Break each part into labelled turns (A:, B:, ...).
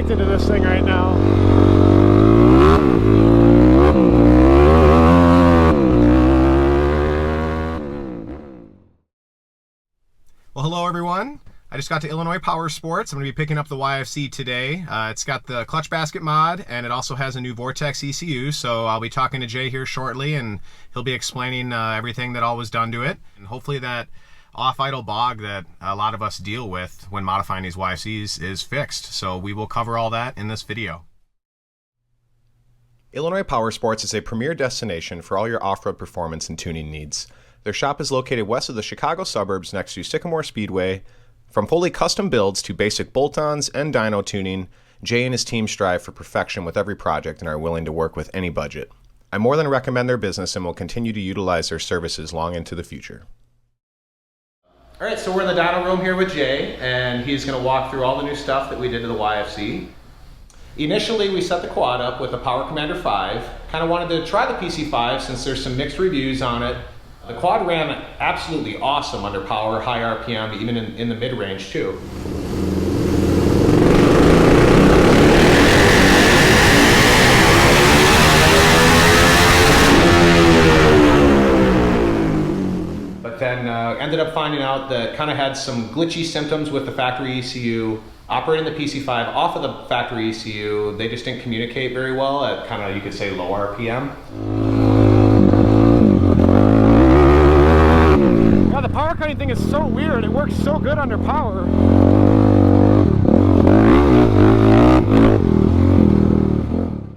A: addicted to this thing right now.
B: Well, hello everyone. I just got to Illinois Power Sports. I'm going to be picking up the YFZ today. It's got the clutch basket mod, and it also has a new Vortex ECU, so I'll be talking to Jay here shortly, and he'll be explaining everything that all was done to it. And hopefully that off-idle bog that a lot of us deal with when modifying these YFZs is fixed. So we will cover all that in this video. Illinois Power Sports is a premier destination for all your off-road performance and tuning needs. Their shop is located west of the Chicago suburbs next to Sycamore Speedway. From fully custom builds to basic bolt-ons and dyno tuning, Jay and his team strive for perfection with every project and are willing to work with any budget. I more than recommend their business and will continue to utilize their services long into the future. All right, so we're in the dyno room here with Jay, and he's going to walk through all the new stuff that we did to the YFZ. Initially, we set the quad up with a Power Commander 5. Kind of wanted to try the PC5 since there's some mixed reviews on it. The quad ran absolutely awesome under power, high RPM, even in the mid-range too. But then ended up finding out that kind of had some glitchy symptoms with the factory ECU. Operating the PC5 off of the factory ECU, they just didn't communicate very well at kind of, you could say, low RPM.
A: The power cutting thing is so weird. It works so good under power.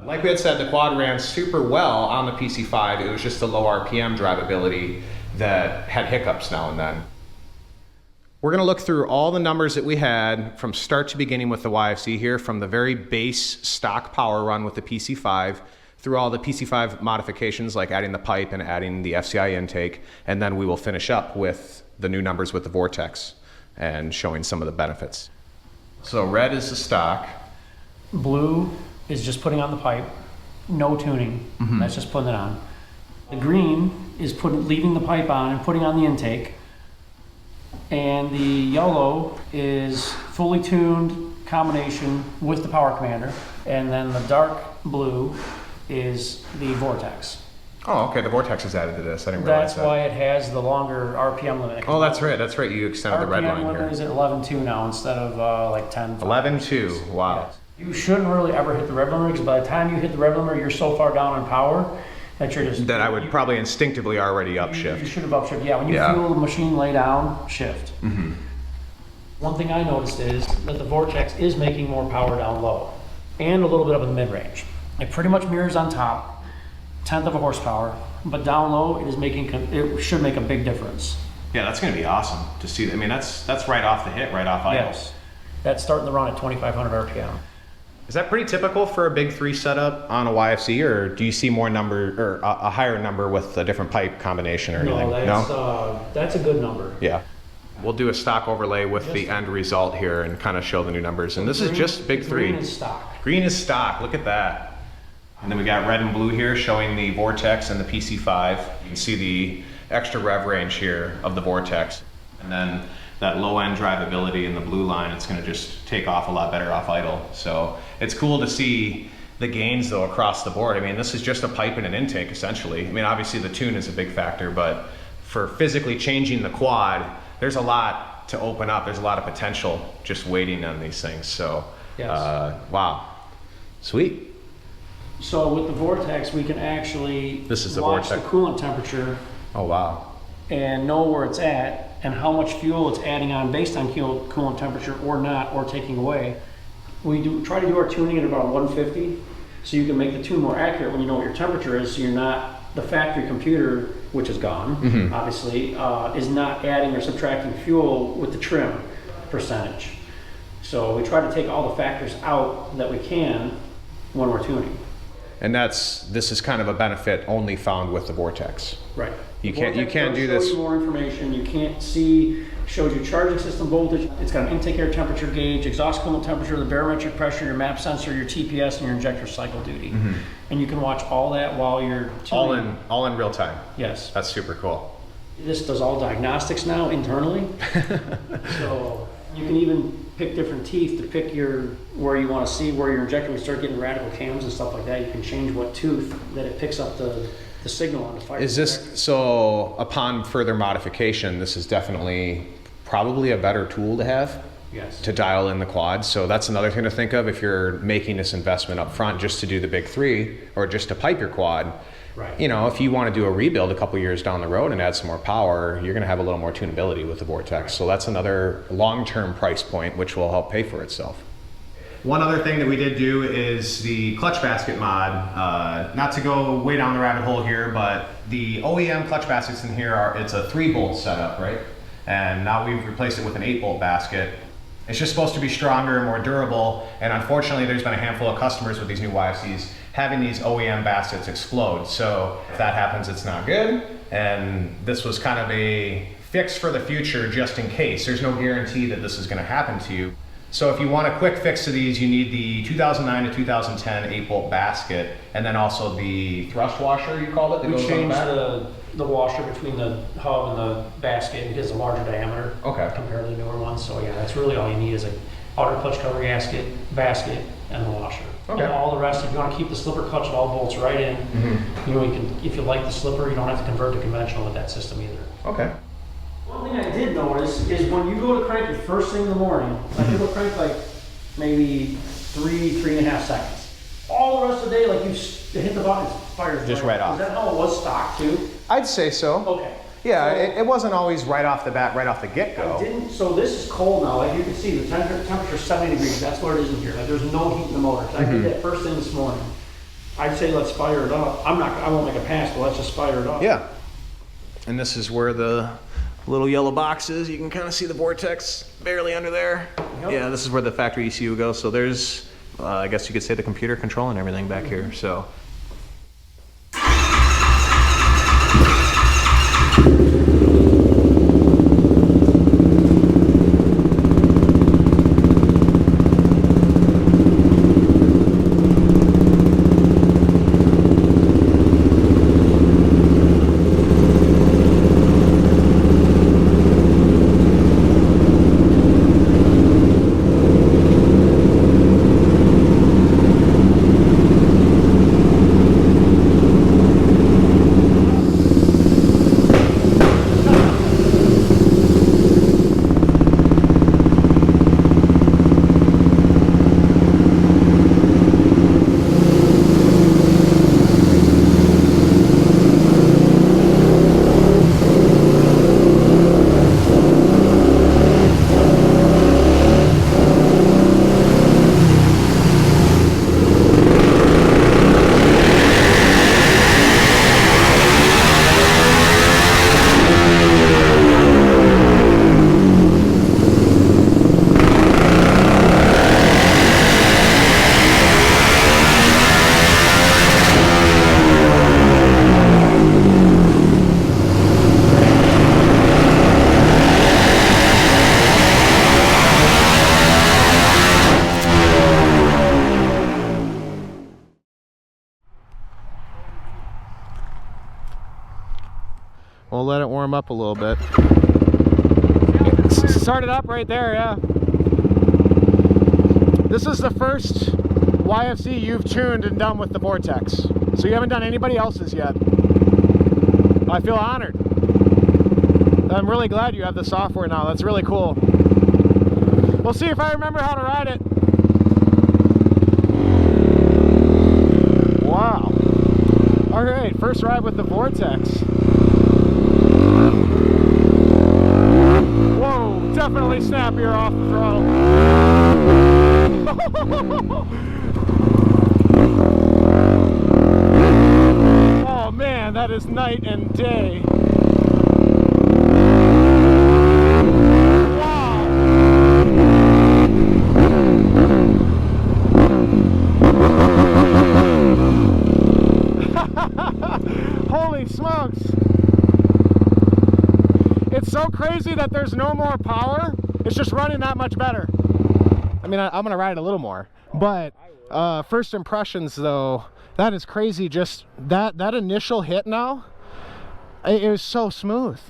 B: Like we had said, the quad ran super well on the PC5. It was just the low RPM drivability that had hiccups now and then. We're going to look through all the numbers that we had from start to beginning with the YFZ here, from the very base stock power run with the PC5 through all the PC5 modifications like adding the pipe and adding the FCI intake, and then we will finish up with the new numbers with the Vortex and showing some of the benefits. So red is the stock.
C: Blue is just putting on the pipe, no tuning, that's just putting it on. The green is leaving the pipe on and putting on the intake. And the yellow is fully tuned combination with the Power Commander. And then the dark blue is the Vortex.
B: Oh, okay, the Vortex is added to this. I didn't realize that.
C: That's why it has the longer RPM limit.
B: Oh, that's right, that's right. You extended the red line here.
C: RPM limit is at 11.2 now instead of like 10.
B: 11.2, wow.
C: Yes. You shouldn't really ever hit the rev limiter, because by the time you hit the rev limiter, you're so far down on power that you're just...
B: That I would probably instinctively already upshift.
C: You should have upshift, yeah. When you feel the machine lay down, shift. One thing I noticed is that the Vortex is making more power down low and a little bit up in the mid-range. It pretty much mirrors on top, 1/10 of a horsepower, but down low it should make a big difference.
B: Yeah, that's going to be awesome to see. I mean, that's right off the hit, right off idle.
C: Yes, that's starting the run at 2,500 RPM.
B: Is that pretty typical for a big 3 setup on a YFZ, or do you see more number or a higher number with a different pipe combination or anything?
C: No, that's a good number.
B: Yeah. We'll do a stock overlay with the end result here and kind of show the new numbers. And this is just big 3.
C: Green is stock.
B: Green is stock, look at that. And then we got red and blue here showing the Vortex and the PC5. You can see the extra rev range here of the Vortex. And then that low end drivability in the blue line, it's going to just take off a lot better off idle. So it's cool to see the gains though across the board. I mean, this is just a pipe and an intake essentially. I mean, obviously the tune is a big factor, but for physically changing the quad, there's a lot to open up. There's a lot of potential just waiting on these things. So,
C: yes.
B: Wow, sweet.
C: So with the Vortex, we can actually watch the coolant temperature.
B: Oh, wow.
C: And know where it's at and how much fuel it's adding on based on coolant temperature or not, or taking away. We try to do our tuning at about 150, so you can make the tune more accurate when you know what your temperature is, so you're not, the factory computer, which is gone, obviously, is not adding or subtracting fuel with the trim percentage. So we try to take all the factors out that we can when we're tuning.
B: And this is kind of a benefit only found with the Vortex.
C: Right.
B: You can't do this.
C: Show you more information. You can't see. Shows you charging system voltage. It's got an intake air temperature gauge, exhaust coolant temperature, the barometric pressure, your map sensor, your TPS, and your injector cycle duty. And you can watch all that while you're tuning.
B: All in real time.
C: Yes.
B: That's super cool.
C: This does all diagnostics now internally. So you can even pick different teeth to pick where you want to see where your injector would start getting radical cams and stuff like that. You can change what tooth that it picks up the signal on the fire.
B: Is this, so upon further modification, this is definitely probably a better tool to have?
C: Yes.
B: To dial in the quad. So that's another thing to think of if you're making this investment up front just to do the big three or just to pipe your quad.
C: Right.
B: You know, if you want to do a rebuild a couple years down the road and add some more power, you're going to have a little more tunability with the Vortex. So that's another long-term price point which will help pay for itself. One other thing that we did do is the clutch basket mod. Not to go way down the rabbit hole here, but the OEM clutch baskets in here it's a 3-bolt setup, right? And now we've replaced it with an 8-bolt basket. It's just supposed to be stronger and more durable, and unfortunately there's been a handful of customers with these new YFCs having these OEM baskets explode. So if that happens, it's not good, and this was kind of a fix for the future just in case. There's no guarantee that this is going to happen to you. So if you want a quick fix to these, you need the 2009 to 2010 8-bolt basket, and then also the thrust washer, you called it? That
C: We
B: goes on
C: changed
B: back?
C: the washer between the hub and the basket. It is a larger diameter compared to the newer ones. So yeah, that's really all you need is a outer clutch cover gasket, basket, and the washer.
B: Okay.
C: And all the rest, if you want to keep the slipper clutch, it all bolts right in. You know, you can, if you like the slipper, you don't have to convert to conventional with that system either.
B: Okay.
C: One thing I did notice is when you go to crank it first thing in the morning, like it'll crank like maybe 3.5 seconds. All the rest of the day, like you hit the button, it fires
B: Just right off.
C: Is that how it was stock too?
B: I'd say so.
C: Okay.
B: Yeah,
C: So-
B: it wasn't always right off the bat, right off the get-go.
C: I didn't, so this is cold now, like you can see the temperature is 70 degrees, that's what it is in here, like there's no heat in the motor. I did that first thing this morning. I'd say let's fire it up. I won't make a pass, but let's just fire it up.
B: Yeah. And this is where the little yellow box is. You can kind of see the Vortex barely under there.
C: Yep.
B: Yeah, this is where the factory ECU goes. So there's, I guess you could say the computer controlling everything back here. So. We'll let it warm up a little bit.
A: Start it up right there, yeah. This is the first YFZ you've tuned and done with the Vortex. So you haven't done anybody else's yet. I feel honored. I'm really glad you have the software now. That's really cool. We'll see if I remember how to ride it. Wow. All right, first ride with the Vortex. Whoa, definitely snappier off the throttle. Oh man, that is night and day. Wow. Holy smokes. It's so crazy that there's no more power. It's just running that much better. I mean, I'm gonna ride a little more, but first impressions though, that is crazy. Just that initial hit now, it was so smooth.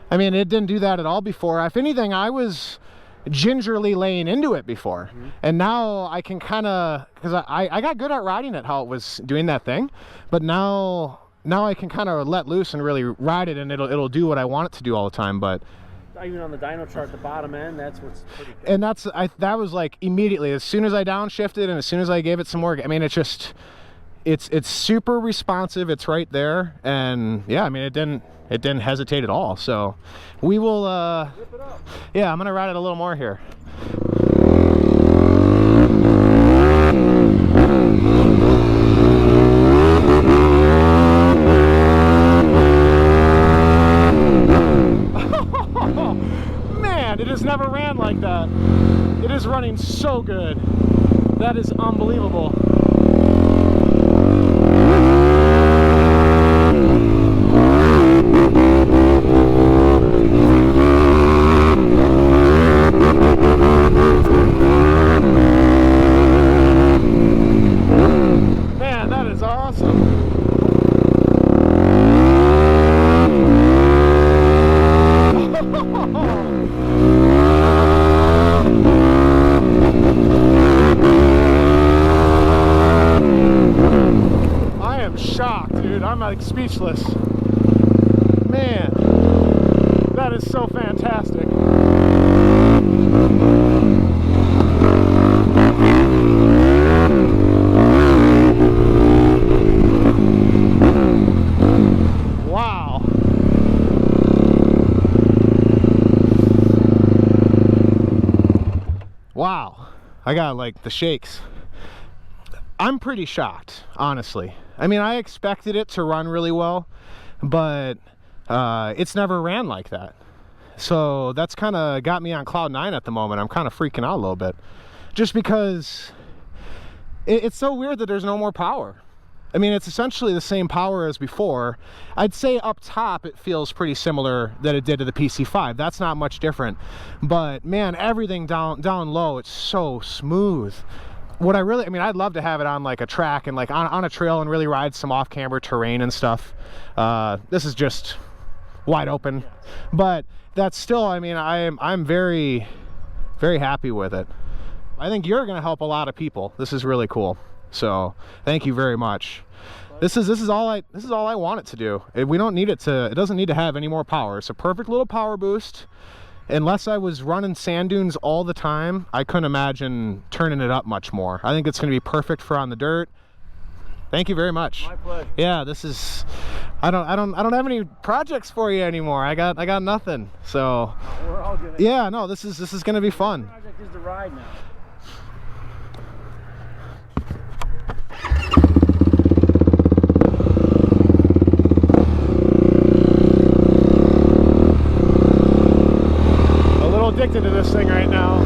A: I mean, it didn't do that at all before. If anything, I was gingerly laying into it before. And now I can kind of, because I got good at riding it how it was doing that thing, but now I can kind of let loose and really ride it, and it'll do what I want it to do all the time. But
C: even on the dyno chart, the bottom end, that's what's pretty good.
A: And that was like immediately, as soon as I downshifted and as soon as I gave it some more, I mean, it's just, it's super responsive. It's right there. And yeah, I mean, it didn't hesitate at all. So we will,
C: Rip it up.
A: yeah, I'm going to ride it a little more here. Man, it has never ran like that. It is running so good. That is unbelievable. Man, that is awesome. I am shocked, dude. I'm like speechless. Man, that is so fantastic. Wow. Wow. I got like the shakes. I'm pretty shocked, honestly. I mean, I expected it to run really well, but it's never ran like that. So that's kind of got me on cloud 9 at the moment. I'm kind of freaking out a little bit, just because it's so weird that there's no more power. I mean, it's essentially the same power as before. I'd say up top it feels pretty similar that it did to the PC5. That's not much different. But man, everything down low, it's so smooth. What I mean, I'd love to have it on like a track and like on a trail and really ride some off-camber terrain and stuff. This is just wide open. But that's still, I mean, I'm very, very happy with it. I think you're going to help a lot of people. This is really cool. So thank you very much. This is all I want it to do. We don't need it doesn't need to have any more power. It's a perfect little power boost. Unless I was running sand dunes all the time, I couldn't imagine turning it up much more. I think it's going to be perfect for on the dirt. Thank you very much.
C: My pleasure.
A: Yeah, this is, I don't have any projects for you anymore. I got nothing. So
C: We're all gonna,
A: yeah, no, this is going to be fun.
C: the project is to ride now.
A: Addicted to this thing right now.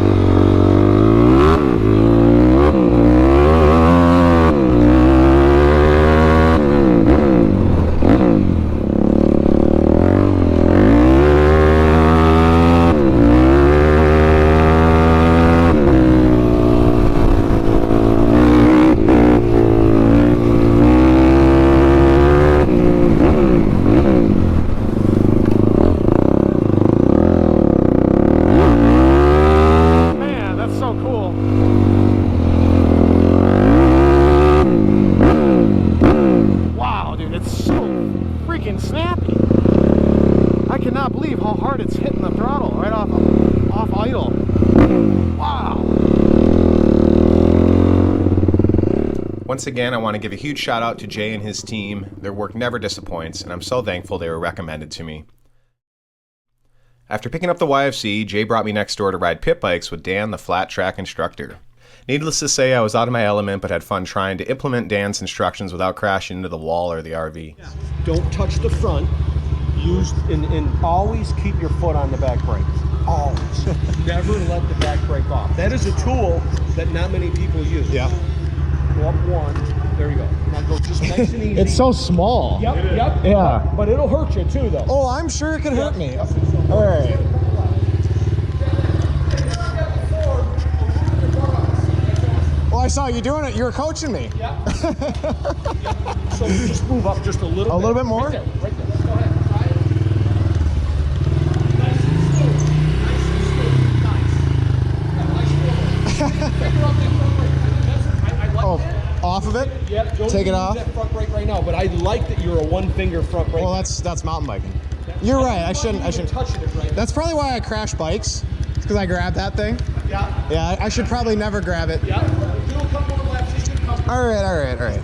B: Once again, I want to give a huge shout out to Jay and his team. Their work never disappoints, and I'm so thankful they were recommended to me. After picking up the YFZ, Jay brought me next door to ride pit bikes with Dan, the flat track instructor. Needless to say, I was out of my element, but had fun trying to implement Dan's instructions without crashing into the wall or the RV.
D: Don't touch the front. Use and always keep your foot on the back brake. Always. Never let the back brake off. That is a tool that not many people use.
A: Yeah.
D: Go up one. There you go. Now go just nice and easy.
A: It's so small.
D: Yep.
A: Yeah.
D: But it'll hurt you too, though.
A: Oh, I'm sure it could hurt me. All right. Well, I saw you doing it. You were coaching me.
D: Yeah. So just move up just a little bit.
A: A little bit more?
D: Right there. Right there. Go ahead. Try it. Nice and smooth. Nice and smooth. Nice.
A: Oh, off of it?
D: Yep. Don't
A: Take it
D: use
A: off.
D: that front brake right now, but I like that you're a one-finger front brake.
A: Well, that's mountain biking. You're right. I shouldn't.
D: Touching it right now.
A: That's probably why I crash bikes. It's because I grabbed that thing.
D: Yeah.
A: Yeah, I should probably never grab it.
D: Yeah. Do a couple of laps. You should come.
A: All right.
C: Very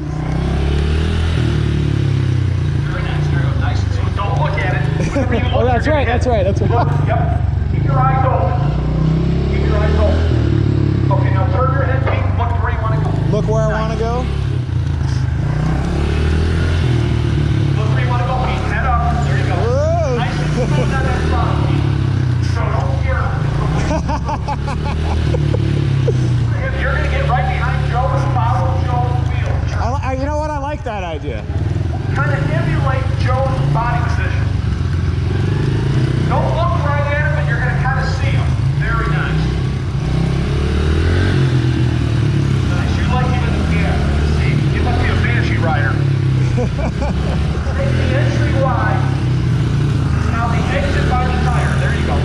C: nice. Nice. So don't look at it. Whenever you look,
A: Oh, that's right. That's right. That's right.
C: Look, yep. Keep your eyes open. Keep your eyes open. Okay, now turn your head, Pete. Look where you want to go.
A: Look where I want to go.
C: Look where you want to go, Pete. Head up. There you go.
A: Whoa.
C: Nice and smooth on that front, Pete. So don't fear. If you're going to get right behind Joe, just follow Joe's wheel.
A: You know what? I like that idea.
C: Kind of emulate Joe's body position. Don't look right at him, but you're going to kind of see him. Very nice. Nice. You like him in the see. You must be a banshee rider. Take the entry wide. Now the exit by the tire. There you go.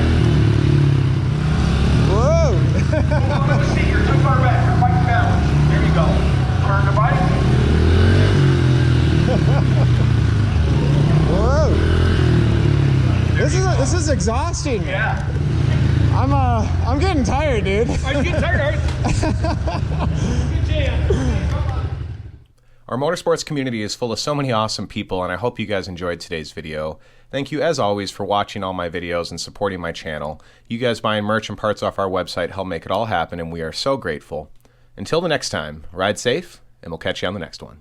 A: Whoa.
C: Move on to the seat. You're too far back. You're fighting balance. There you go. Turn the bike.
A: Whoa. This is exhausting.
C: Yeah.
A: I'm getting tired, dude.
C: I'm getting tired. Good jam.
B: Our motorsports community is full of so many awesome people, and I hope you guys enjoyed today's video. Thank you, as always, for watching all my videos and supporting my channel. You guys buying merch and parts off our website help make it all happen, and we are so grateful. Until the next time, ride safe, and we'll catch you on the next one.